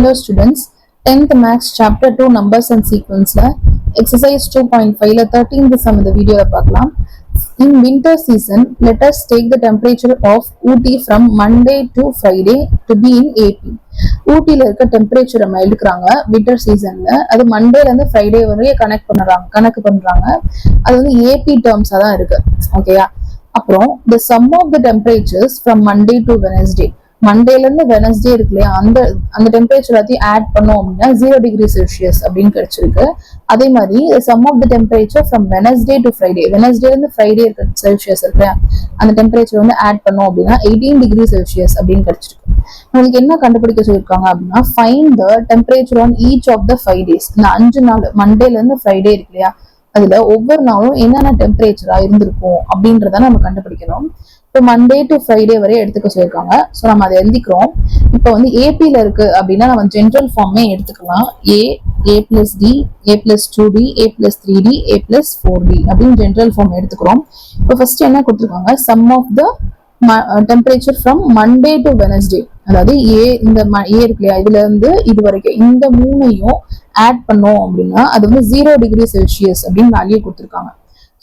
Hello students, 10th Maths Chapter 2 Numbers and Sequence Exercise 2.5 13th sum இந்த வீடியோல பார்க்கலாம். In winter season, let us take the temperature of Ooty from Monday to Friday to be in AP. ஊட்டில இருக்க temperature நம்ம எடுக்கிறாங்க winter சீசன்ல. அது மண்டேல இருந்து ஃப்ரைடே வரையும் கணக்கு பண்றாங்க. அது வந்து AP டேர்ம்ஸா தான் இருக்கு. ஓகேயா? அப்புறம் the sum of the temperatures from Monday to Wednesday. மண்டேல இருந்து வெனஸ்டே இருக்கு இல்லையா, அந்த டெம்பரேச்சர் எல்லாத்தையும் ஆட் பண்ணோம் அப்படின்னா 0 டிகிரி செல்சியஸ் அப்படின்னு கிடைச்சிருக்கு. அதே மாதிரி sum of the temperature from Wednesday to Friday, Wednesday இருந்து ஃப்ரைடே இருக்க செல்சியஸ் இருக்கு அந்த டெம்பரேச்சர் வந்து ஆட் பண்ணோம் அப்படின்னா 18 டிகிரி செல்சியஸ் அப்படின்னு கிடைச்சிருக்கு. உங்களுக்கு என்ன கண்டுபிடிக்க சொல்லியிருக்காங்க அப்படின்னா find the temperature on each of the 5 days. இந்த 5 நாள் மண்டேல இருந்து ஃப்ரைடே இருக்கு இல்லையா, அதுல ஒவ்வொரு நாளும் என்னென்ன டெம்பரேச்சரா இருந்திருக்கும் அப்படின்றத நம்ம கண்டுபிடிக்கணும். இப்போ மண்டே டு ஃப்ரைடே வரை எடுத்துக்க சொல்லியிருக்காங்க. ஸோ நம்ம அதை எழுதிக்கிறோம். இப்போ வந்து ஏபியில் இருக்கு அப்படின்னா நம்ம ஜென்ரல் ஃபார்மே எடுத்துக்கலாம். A plus D, A plus 2d, A plus 3d, A plus 4d அப்படின்னு ஜென்ரல் ஃபார்ம் எடுத்துக்கிறோம். இப்போ ஃபர்ஸ்ட் என்ன கொடுத்துருக்காங்க, sum of the temperature from Monday to Wednesday, அதாவது இந்த ஏ இருக்கு இல்லையா, இதுல இருந்து இது வரைக்கும் இந்த மூணையும் ஆட் பண்ணோம் அப்படின்னா அது வந்து 0 டிகிரி செல்சியஸ் அப்படின்னு வேல்யூ கொடுத்துருக்காங்க.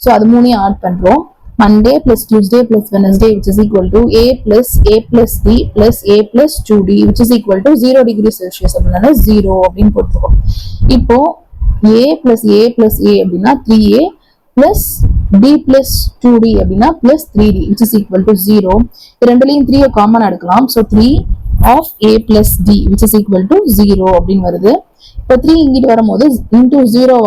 ஸோ அது மூணையும் ஆட் பண்றோம். Monday plus Tuesday plus Wednesday which is equal to A plus D plus A plus 2D which is equal to 0 degree Celsius அப்படின்னா 0 அப்படின்னு போட்டுருக்கோம். இப்போ A plus A plus A அப்படின்னா 3A plus D plus 2D அப்படின்னா plus 3D which is equal to 0. இரண்டுலையும் 3 common எடுக்கலாம். So 3 of A plus D which is equal to 0 அப்படின்னு வருது. இப்போ 3 இங்கிட்டு வரும்போது into 0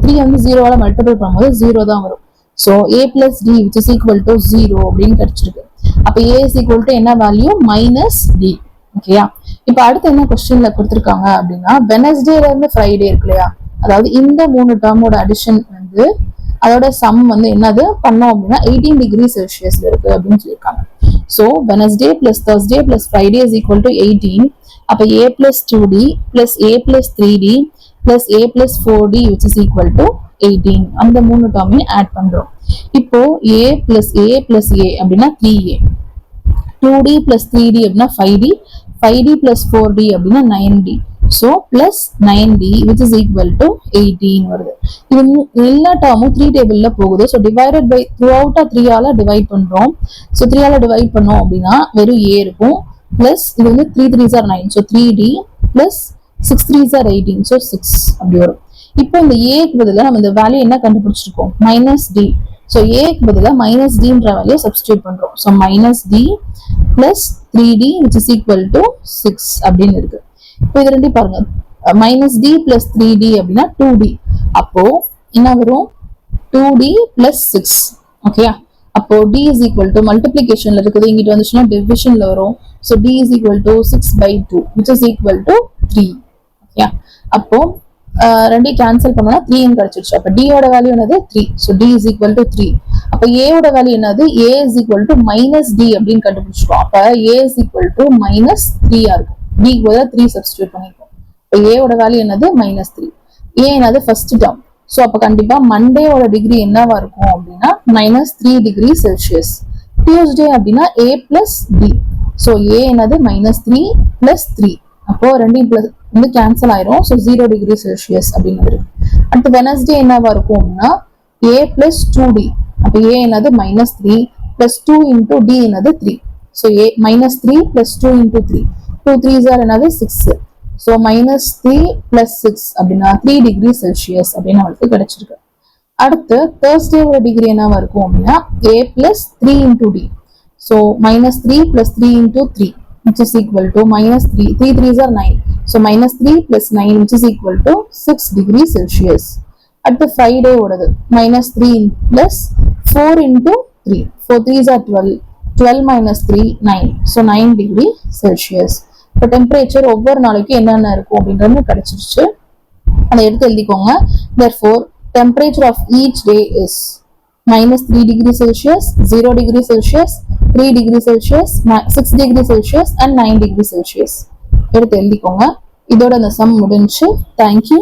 3 வந்து 0வால மல்டிபிள் பண்ணும்போது 0 தான் வரும். So A plus D which is equal to 0 அப்படின்னு கிடைச்சிருக்கு. அப்ப A is equal to என்ன வேல்யூ, minus D. ஓகேயா? இப்ப அடுத்து என்ன கொஸ்டின்ல கொடுத்திருக்காங்க அப்படின்னா வெனஸ்டேல இருந்து ஃப்ரைடே இருக்கு இல்லையா, அதாவது இந்த 3 டேர்மோட அடிஷன் வந்து அதோட சம் வந்து என்னது பண்ணோம் அப்படின்னா 18 டிகிரி செல்சியஸ்ல இருக்கு அப்படின்னு சொல்லியிருக்காங்க. So Wednesday plus Thursday plus Friday is equal to 18. அப்ப A plus 2D plus A plus 3D plus A plus 4D which is equal to 18. அந்த 3 டேர்மையும் ஆட் பண்றோம். இப்போ A plus A plus A அப்படின்னா 3A, 2D plus 3D அப்படின்னா 5D, 5D plus 4D அப்படின்னா 9D. So plus 9D which is equal to 18 வருது. இது எல்லா டேர்மும் 3 டேபிள்ல போகுது. ஸோ டிவைடட் பை த்ரூ அவுட்டா 3ஆல டிவைட் பண்றோம். ஸோ 3ஆல டிவைட் பண்ணோம் அப்படின்னா வெறும் A இருக்கும். பிளஸ் இது வந்து 3 3s are 9. So 3D plus 6 3s are 18. So 6 அப்படி வரும். இப்போ இந்த ஏக்கு பதிலாக நம்ம இந்த வேல்யூ என்ன கண்டுபிடிச்சிருக்கோம், மைனஸ் டி. ஸோ ஏக்கு பதிலாக மைனஸ் டின்ற வேல்யூ சப்ஸ்டியூட் பண்றோம். So minus D plus 3D which is equal to 6 அப்படின்னு இருக்கு. இப்போ இது ரெண்டு பாருங்க, மைனஸ் டி பிளஸ் 3D அப்படின்னா 2D. அப்போ என்ன வரும், 2D பிளஸ் 6. ஓகேயா? அப்போ D is equal to மல்டிபிளிகேஷன்ல இருக்குது, இங்கிட்டு வந்துச்சுன்னா டிவிஷன்ல வரும். So D is equal to 6/2 which is equal to 3. ஓகேயா? அப்போ ரெண்டையும் கேன்சல் பண்ணா 3 கிடைச்சிருச்சு. அப்ப D ஓட வேல்யூ என்னது 3. So D is equal to 3. அப்ப A ஓட வேல்யூ என்னது, A is equal to minus D அப்படின்னு கண்டுபிடிச்சிருக்கோம். அப்ப A is equal to minus 3 இருக்கும். D க்கு பதிலா 3 சப்ஸ்டிட்யூட் பண்ணிருக்கோம். இப்ப A ஓட வேல்யூ என்னது minus 3. A என்னது ஃபர்ஸ்ட் டேர்ம். ஸோ அப்ப கண்டிப்பா மண்டேவோட டிகிரி என்னவா இருக்கும் அப்படின்னா -3 டிகிரி செல்சியஸ். டியூஸ்டே அப்படின்னா A plus D. So A என்னது -3 plus 3. அப்போ ரெண்டையும் பிளஸ் வந்து கேன்சல் ஆயிரும். ஸோ 0 டிகிரி செல்சியஸ் அப்படின்னு இருக்கு. அடுத்து வெனஸ்டே என்னவா இருக்கும் அப்படின்னா A plus 2D. அப்போ A என்னது -3 plus 2 into D என்னது 3. So A -3 plus 2 into 3. 2 3s are என்னது 6. ஸோ -3 plus 6 அப்படின்னா 3 டிகிரி செல்சியஸ் அப்படின்னு நம்மளுக்கு கிடைச்சிருக்கு. அடுத்து தேர்ஸ்டேவோட டிகிரி என்னவா இருக்கும் அப்படின்னா A plus 3 into D. So -3 plus 3 into 3 which is equal to -3. 3 3s are 9. So -3 plus 9 which is equal to 6 degree Celsius. At the Friday ஓடது -3 plus 4 into 3. 4 3s are 12. 12 minus 3 9. So 9 degree Celsius. இப்போ temperature ஒவ்வொரு நாளைக்கு என்னென்ன இருக்கும் அப்படின்றது கிடைச்சிருச்சு. அதை எடுத்து எழுதிக்கோங்க. Therefore temperature of each day is -3 degree Celsius, 0 degree Celsius, 3 degree Celsius, 6 degree Celsius and 9 degree Celsius. எடுத்து எழுதிக்கோங்க. இதோட அந்த சம் முடிஞ்சு. தேங்க்யூ.